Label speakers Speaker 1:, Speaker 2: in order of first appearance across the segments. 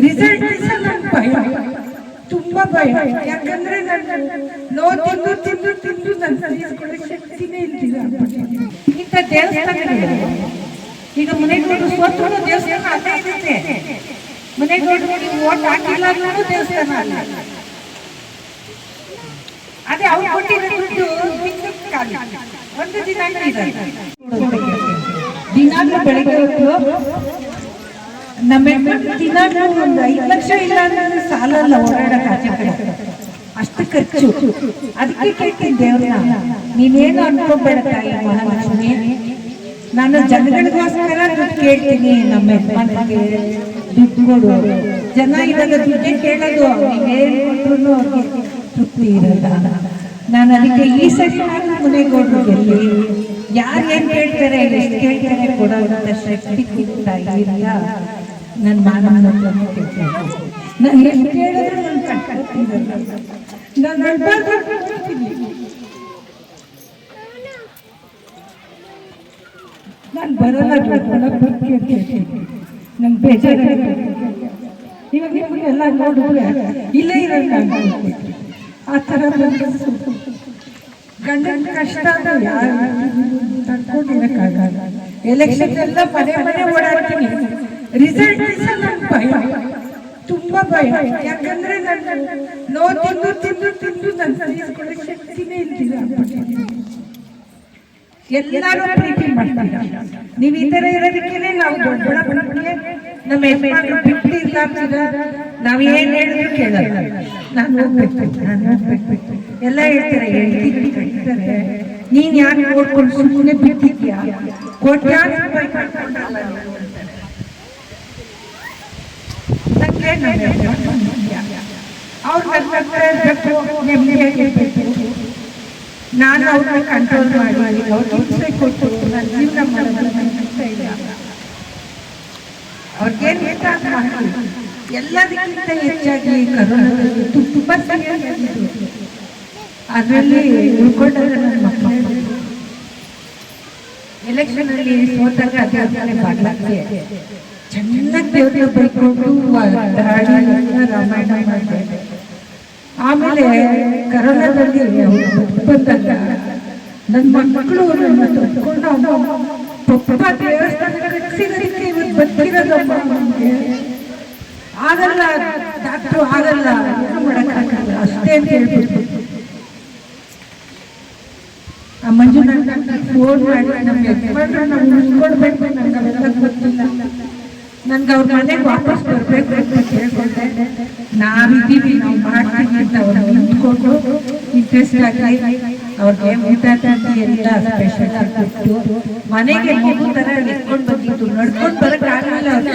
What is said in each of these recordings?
Speaker 1: Result ನನ್ ಭಯ, ತುಂಬಾ ಭಯ. ಯಾಕಂದ್ರೆ ನಾನು ತಿಂದು ತಿಂದು ತಿಂದು ನನ್ನ ಶಕ್ತಿನೇ ಇಲ್ದಿಲ್ಲ. ಇಂಥ ದೇವಸ್ಥಾನಗಳು ಈಗ ಮನೆಗಳು ಸ್ವತಃ ದೇವಸ್ಥಾನ ಅದೇ ಇರುತ್ತೆ. ಮನೆಗಳು ಓಟ್ ಹಾಕಿಲ್ಲ ಅನ್ನೋದು ದೇವಸ್ಥಾನ ಅಲ್ಲ. ಅದೇ ಅವ್ರು ಕೊಟ್ಟಿರೋ ದುಡ್ಡು ಒಂದು ದಿನ ದಿನಾಗ್ಲೂ ಬೆಳಗ್ಗೆ ಹೊತ್ತು ನಮ್ಮ ದಿನಾಗ್ಲೂ ಒಂದು 5 ಲಕ್ಷ ಇಲ್ಲ ಅಂದ್ರೆ ಸಾಲಲ್ಲ ಓಡಾಡಕ್ ಆಚೆ ಕಡೆ, ಅಷ್ಟು ಖರ್ಚು. ಅದಕ್ಕೆ ಕೇಳ್ತೀನಿ ದೇವ್ರನ್ನ, ನೀನೇನು ಅನ್ಕೋಬೇಡ ತಾಯಿ ಮಹಾಲಕ್ಷ್ಮಿ, ನಾನು ಜನಗಳಿಗೋಸ್ಕರ ದುಡ್ಡು ಕೇಳ್ತೀನಿ. ನಮ್ಮ ಯಜಮಾನಿಗೆ ದುಡ್ಡು ಕೊಡು. ಜನ ಇವಾಗ ದುಡ್ಡೇ ಕೇಳೋದು, ನೀವೇನು ಅವ್ರಿಗೆ ತೃಪ್ತಿ ಇರಲ್ಲ. ನಾನು ಅದಕ್ಕೆ ಈ ಸರಿ ಮುನೇಗೌಡರು ಗೆಲ್ಲಿ ಯಾರು ಏನ್ ಕೇಳ್ತಾರೆ ಎಷ್ಟು ಕೇಳ್ತಾರೆ ಕೊಡೋಂಥ ಶಕ್ತಿ ಕೊಡ್ತಾ ಇಲ್ಲ. ನನ್ನ ಮಾನವನ ಕೇಳ್ತೇನೆ, ನಾನು ಎಷ್ಟು ಕೇಳಿದ್ರೆ ನನ್ನ ಕಟ್ಕೊಳ್ತಿರಲ್ಲ. ನಾನು ಬರಲ್ಲ, ನಂಗೆ ಬೇಜಾರ. ಇವಾಗ ನಿಮಗೆಲ್ಲ ನೋಡಿದ್ರೆ ಇಲ್ಲೇ ಇರಲ್ಲ ಆ ಥರ ಗಂಡನ ಕಷ್ಟ ಯಾರು ತಡ್ಕೊಂಡಿರಕ್ಕಾಗಲ್ಲ. ಎಲೆಕ್ಷನ್ ಎಲ್ಲ ಮನೆ ಮನೆ ಓಡಾಡ್ತೀನಿ. ರಿಸಲ್ಟ್ ನನ್ ಭಯ, ತುಂಬಾ ಭಯ. ಯಾಕಂದ್ರೆ ನಾನು ತಿಂದು ತಿಂದು ತಿಂದು ನನ್ನ ಶಕ್ತಿನೇ ಇಲ್ದಿಲ್ಲ. ಎಲ್ಲರೂ ಪ್ರೀತಿ ಮಾಡ್ತಾರೆ. ನೀವು ಈ ತರ ಇರೋದಕ್ಕೇನೆ ನಾವು ದೊಡ್ಡಬಳ್ಳಾಪುರಕ್ಕೆ ನಮ್ಮ ಯಜಮಾನರು ಬಿಟ್ಟು ಇಲ್ಲ ಅಂತೀರ. ನಾವ್ ಏನ್ ಹೇಳಿದ್ರು ಕೇಳಲ್ಲ. ನಾನು ಹೋಗ್ಬೇಕು, ನಾನು ಹೋಗ್ಬೇಕು ಎಲ್ಲ ಹೇಳ್ತಾರೆ. ಹೇಳ್ತಾರೆ ನೀನ್ ಯಾಕೆ ನೋಡ್ಕೊಂಡು ಸುಮ್ಮನೆ ಬಿಟ್ಟಿದ್ಯಾ? ಕೋಟ್ಯಾಂತರ ರೂಪಾಯಿ ಕಳ್ಕೊಂಡಲ್ಲ ಅವ್ರು ನೆಮ್ಮದಿಯಾಗಿರ್ಬೇಕು. ನಾನು ಅವ್ರನ್ನ ಕಂಟ್ರೋಲ್ ಮಾಡಿ ಅವ್ರ ಹಿಂಸೆ ಕೊಟ್ಟು ನನ್ನ ಜೀವನ ಮಾಡೋದು ನನಗೆ ಇಷ್ಟ ಇಲ್ಲ. ಅವ್ರಿಗೇನು ಇಷ್ಟ ಅಂತ ಮಾಡಿ ಎಲ್ಲದಕ್ಕಿಂತ ಹೆಚ್ಚಾಗಿ ಕರೋನಾದಲ್ಲಿ ತುಂಬಾ ಸರಿಯಾಗಿದ್ದು ಅದರಲ್ಲಿ ಉಳ್ಕೊಂಡಾಗ ನನ್ನ ಮಕ್ಕಳು ಎಲೆಕ್ಷನ್ ಅಲ್ಲಿ ಸೋತಾಗ ಅದೇ ಬಾಗ್ಲಾಗ್ತದೆ. ಚೆನ್ನಾಗಿ ದೇವ್ರಿಗೆ ಬೈಕೊಂಡು ರಾಮಾಯಣ ಮಾಡಿದೆ. ಆಮೇಲೆ ಕರೋನಾದಲ್ಲಿ ಬಂದಾಗ ನನ್ನ ಮಕ್ಕಳು ನನ್ನ ತಗೊಂಡು ಪಪ್ಪ ದೇವಸ್ಥಾನ ಕಟ್ಟಿಸಿದಕ್ಕೆ ಇವತ್ತು ಬಂದಿರೋದಮ್ಮ ನಮಗೆ ಆಗಲ್ಲ, ಡಾಕ್ಟ್ರು ಆಗಲ್ಲ, ಏನು ಮಾಡೋಕ್ಕಾಗಲ್ಲ ಅಷ್ಟೇ ಅಂತ ಹೇಳ್ಬಿಟ್ಟು ಆ ಮಂಜುನಾಥ್ ಡಾಕ್ಟರ್ ಫೋನ್ ಮಾಡಿ ನಮ್ಮ ಯಜಮಾನ್ರು ನಾವು ಉಳಿಸ್ಕೊಳ್ಬೇಕು, ನಂಗೆ ಅವೆಲ್ಲ ಗೊತ್ತಿಲ್ಲ, ನನ್ಗೆ ಅವ್ರ ಮನೆಗೆ ವಾಪಸ್ ಬರ್ಬೇಕು ಅಂತ ಕೇಳ್ಕೊಂಡೆ. ನಾವಿದ್ದೀವಿ, ನಾವು ಮಾಡ್ತೀವಿ ಅಂತ ಅವ್ರು ನಿಂತ್ಕೊಂಡು ಇಂಟ್ರೆಸ್ಟ್ ಆಗಿ ಅವ್ರಿಗೆ ಊಟ ತಾತಿ ಎಲ್ಲ ಸ್ಪೆಷಲ್ ಆಗಿಬಿಟ್ಟು ಮನೆಗೆ ಮಗು ತರ ಎತ್ಕೊಂಡು ಬಂದಿತ್ತು. ನಡ್ಕೊಂಡು ಬರಕ್ ಆಗಲಿಲ್ಲ ಅವ್ರ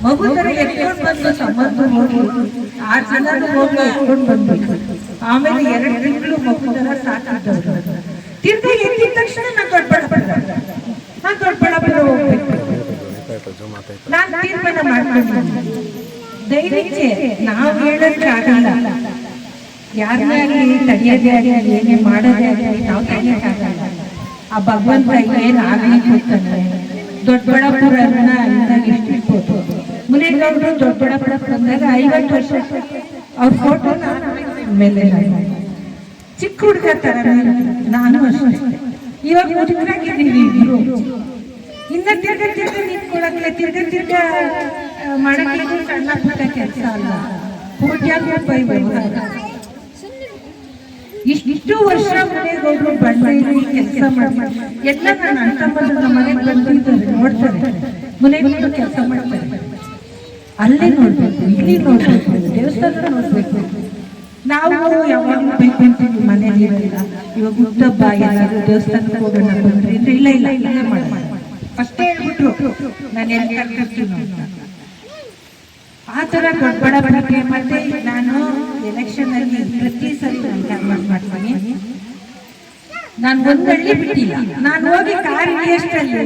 Speaker 1: ಮಗು ತರ ಎತ್ಕೊಂಡು ಬಂದು ಸಂಬಂಧ ಹೋಗಿ 6 ಜನ ಹೋಗಿ ಎತ್ಕೊಂಡು ಬಂದ್ಬಿಟ್ಟು ಆಮೇಲೆ 2 ತಿಂಗಳು ಮಗು ತರ ಸಾಕಿದ್ದವ್ರು. ತಿರ್ಗಿ ಎತ್ತಿದ ತಕ್ಷಣ ನಾನು ದೊಡ್ಡಬಳ್ಳಾಪುರ ಹೋಗ್ಬೇಕು. ನಾನು ತೀರ್ಮಾನ ಮಾಡ್ಕೊಂಡು ದಯವಿಟ್ಟು ನಾವು ಹೇಳೋದ್ರೆ ಆಗಲ್ಲ, ಯಾರನ್ನೇ ಆಗಲಿ ತಡೆಯೋದೇ ಆಗಲಿ ಏನೇ ಮಾಡೋದೇ ಆಗಲಿ ನಾವು ತಡೆಯೋಕ್ಕಾಗಲ್ಲ. ಆ ಭಗವಂತ ಏನು ಆಗಲಿ ಕೊಡ್ತಾನೆ. ದೊಡ್ಡಬಳ್ಳಾಪುರನ ಎಷ್ಟಿರ್ಬೋದು. ಮುನೇಗೌಡರು ದೊಡ್ಡಬಳ್ಳಾಪುರಕ್ಕೆ ಬಂದಾಗ 50 ವರ್ಷ ಅವ್ರ ಫೋಟೋ ಮೇಲೆ ಚಿಕ್ಕ ಹುಡುಗ ತರ ನಾನು ಅಷ್ಟೇ. ಇವಾಗ ಮುದುಕರಾಗಿದ್ದೀವಿ ಇಬ್ರು. ಇನ್ನ ತಿರ್ಗ ನಿಂತ್ಕೊಳಕ್ಲೆ ತಿರ್ಗ ಮಾಡಕ್ಕೆ ಸಣ್ಣ ಪುಟ್ಟ ಕೆಲಸ ಅಲ್ಲ, ಕೋಟ್ಯಾಂತರ ರೂಪಾಯಿ ವ್ಯವಹಾರ. ಇಷ್ಟು ವರ್ಷ ಮುನೇಗೌಡರು ಬಂಡೇಲಿ ಕೆಲಸ ಮಾಡಿ ಎಲ್ಲ ನನ್ನ ಅಣ್ಣ ತಮ್ಮನ ಮನೆಗೆ ಬಂದಿದ್ದಾರೆ, ನೋಡ್ತಾರೆ. ಮುನೇಗೌಡರು ಕೆಲಸ ಮಾಡ್ತಾರೆ, ಅಲ್ಲೇ ನೋಡ್ಬೇಕು, ಇಲ್ಲಿ ನೋಡ್ಬೇಕು, ದೇವಸ್ಥಾನ ನೋಡ್ಬೇಕು. ನಾವು ಯಾವಾಗ ಬೇಕಂತೀವಿ ಮನೇಲಿ ಇರಲಿಲ್ಲ. ಇವಾಗ ಹುಟ್ಟಬ್ಬ ಎಲ್ಲಾದ್ರೂ ದೇವಸ್ಥಾನಕ್ಕೆ ಹೋಗೋಣ ಬಂದ್ರೆ ಇಲ್ಲ ಇಲ್ಲ ಇಲ್ಲೇ ಮಾಡೋಣ ಫಸ್ಟೇ ಹೇಳ್ಬಿಟ್ರು, ನಾನು ಎಲ್ಲಿ ಕರ್ಕೊಳ್ತೀನಿ ಆ ಥರ ದೊಡ್ಡಬಳ್ಳಾಪುರಕ್ಕೆ. ಮತ್ತೆ ನಾನು ಎಲೆಕ್ಷನ್ ಅಲ್ಲಿ ಪ್ರತಿ ಸರಿ ನಾನು ಕ್ಯಾನ್ವಾಸ್ ಮಾಡ್ತೀನಿ. ನಾನು ಒಂದು ಹಳ್ಳಿ ಬಿಟ್ಟಿಲ್ಲ. ನಾನು ಹೋಗಿ ಕಾರ್ಯಷ್ಟಲ್ಲಿ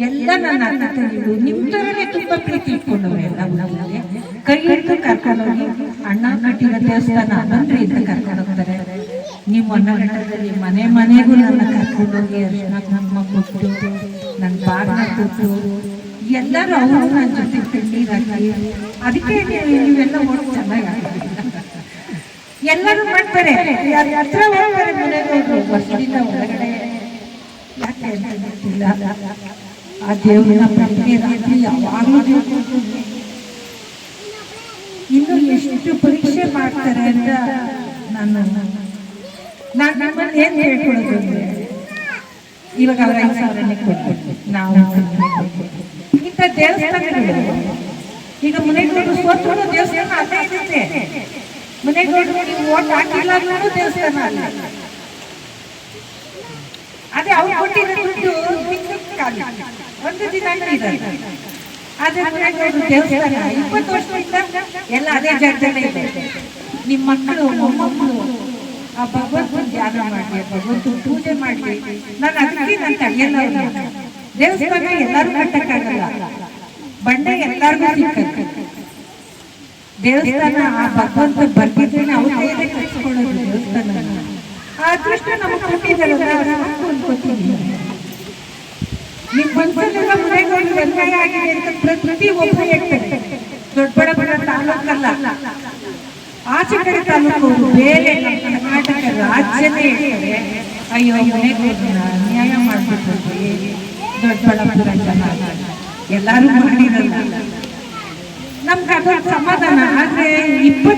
Speaker 1: ಎಲ್ಲ ನನ್ನ ಅಣ್ಣ ತಂಗಿಗಳು ನಿಮ್ಮ ಥರನೇ ತುಂಬಾ ಪ್ರೀತಿ ಇಟ್ಕೊಂಡವ್ರು. ಎಲ್ಲ ಊರಲ್ಲಿ ಕೈ ಹಿಡಿದು ಕರ್ಕೊಂಡೋಗಿ ಅಣ್ಣ ಕಟ್ಟಿರೋ ದೇವಸ್ಥಾನ ಬಂದ್ರಿ ಅಂತ ಕರ್ಕೊಂಡು ಹೋಗ್ತಾರೆ. ನೀವು ಹೊನ್ನಘಟ್ಟದಲ್ಲಿ ಮನೆ ಮನೆಗೂ ನನ್ನ ಕರ್ಕೊಂಡೋಗಿ ಅರ್ಶಿನ ಕುಂಕುಮ ಕೊಟ್ಟು ನನ್ನ ಬಾಗಿನ ಕೊಟ್ಟು ಎಲ್ಲರೂ ಅವರು ನನ್ನ ಜೊತೆ ಕಣ್ಣೀರಾಗಿ ಅದಕ್ಕೆ ನೀವೆಲ್ಲ ಓಟ್ ಚೆನ್ನಾಗಿ ಎಲ್ಲರೂ ಮಾಡ್ತಾರೆ. ಹತ್ರ ಹೋಗ್ತಾರೆ ಮನೆಯವರು ವರ್ಷದಿಂದ ಒಳಗಡೆ. ಯಾಕೆ ಅಂತ ಗೊತ್ತಿಲ್ಲ. ಆ ದೇವರನ್ನ ಪ್ರತಿ ರಾತ್ರಿ ಯಾವಾಗಲೂ ಇನ್ನು ಎಷ್ಟು ಪರೀಕ್ಷೆ ಮಾಡ್ತಾರೆ ಅಂತ ನಾನು ನಮ್ಮಲ್ಲಿ ಏನ್ ಹೇಳ್ಕೊಳ್ಳೋದು ಅಂದ್ರೆ, ಇವಾಗ ಅವ್ರ 5,000 ಕೊಟ್ಬಿಟ್ಟು ನಾವು ಇಂಥ ದೇವಸ್ಥಾನಗಳು ಈಗ ಮನೆಗಳು ಸೋತ್ಕೊಂಡು ದೇವಸ್ಥಾನ ಅದೇ ಇರುತ್ತೆ. ಮನೆಗಳು ನೀವು ಓಟ್ ಹಾಕಿಲ್ಲ ಅನ್ನೋದು ದೇವಸ್ಥಾನ ಅಲ್ಲ. ಅದೇ ಅವ್ರು ಕೊಟ್ಟಿರೋ ದುಡ್ಡು ಒಂದು ದಿನ ಇದ್ದಾರೆ. ಆದ್ರೆ ಮನೆಗಳು ದೇವಸ್ಥಾನ 20 ವರ್ಷದಿಂದ ಎಲ್ಲ ಅದೇ ಜಾಗದಲ್ಲೇ ಇದೆ. ನಿಮ್ಮ ಮಕ್ಕಳು ಮೊಮ್ಮಕ್ಕಳು ಆ ಭಗವಂತನ ಧ್ಯಾನ ಮಾಡಿ, ಭಗವಂತನ ಪೂಜೆ ಮಾಡಿ. ನಾನು ಅದಕ್ಕೆ ನಾನು ತಡೆಯಲ್ಲ. ದೇವಸ್ಥಾನ ಎಲ್ಲರೂ ಕಟ್ಟಕ್ಕಾಗಲ್ಲ, ಬಂಡೆ ಎಲ್ಲರಿಗೂ ಸಿಕ್ಕತ್ತೆ. ದೇವಸ್ಥಾನ ಆ ಭಗವಂತ ಬರ್ತಿದ್ದೇನೆ ಅವ್ರ ಕೈಯಲ್ಲೇ ಕಟ್ಸ್ಕೊಳ್ಳೋದು ದೇವಸ್ಥಾನ. ಆ ಅದೃಷ್ಟ ನಮಗೆ ಕೊಟ್ಟಿದ್ದಾರಲ್ಲ ಅನ್ಕೋತೀನಿ. ನಿಮ್ ಮನಸ್ಸಲ್ಲೆಲ್ಲ ಮನೆಗಳು ಅನ್ಯಾಯ ಆಗಿದೆ ಅಂತ ಪ್ರತಿ ಒಬ್ಬರು ಹೇಳ್ತಾರೆ. ದೊಡ್ಡಬಳ್ಳಾಪುರ ತಾಲೂಕಲ್ಲ, ಆಚೆ ಕಡೆ ತಾಲೂಕು ಬೇರೆ ಕರ್ನಾಟಕ ರಾಜ್ಯನೇ ಹೇಳ್ತಾರೆ, ಅಯ್ಯೋ ಮನೆಗಳನ್ನ ಅನ್ಯಾಯ ಮಾಡ್ಬಿಟ್ಟು ದೊಡ್ಡಬಳ್ಳಾಪುರ ಜನ ಎಲ್ಲರೂ ಮಾಡಿರಲ್ಲ. ನಮ್ಗೆ ಅದೊಂದು ಸಮಾಧಾನ. ಆದ್ರೆ 20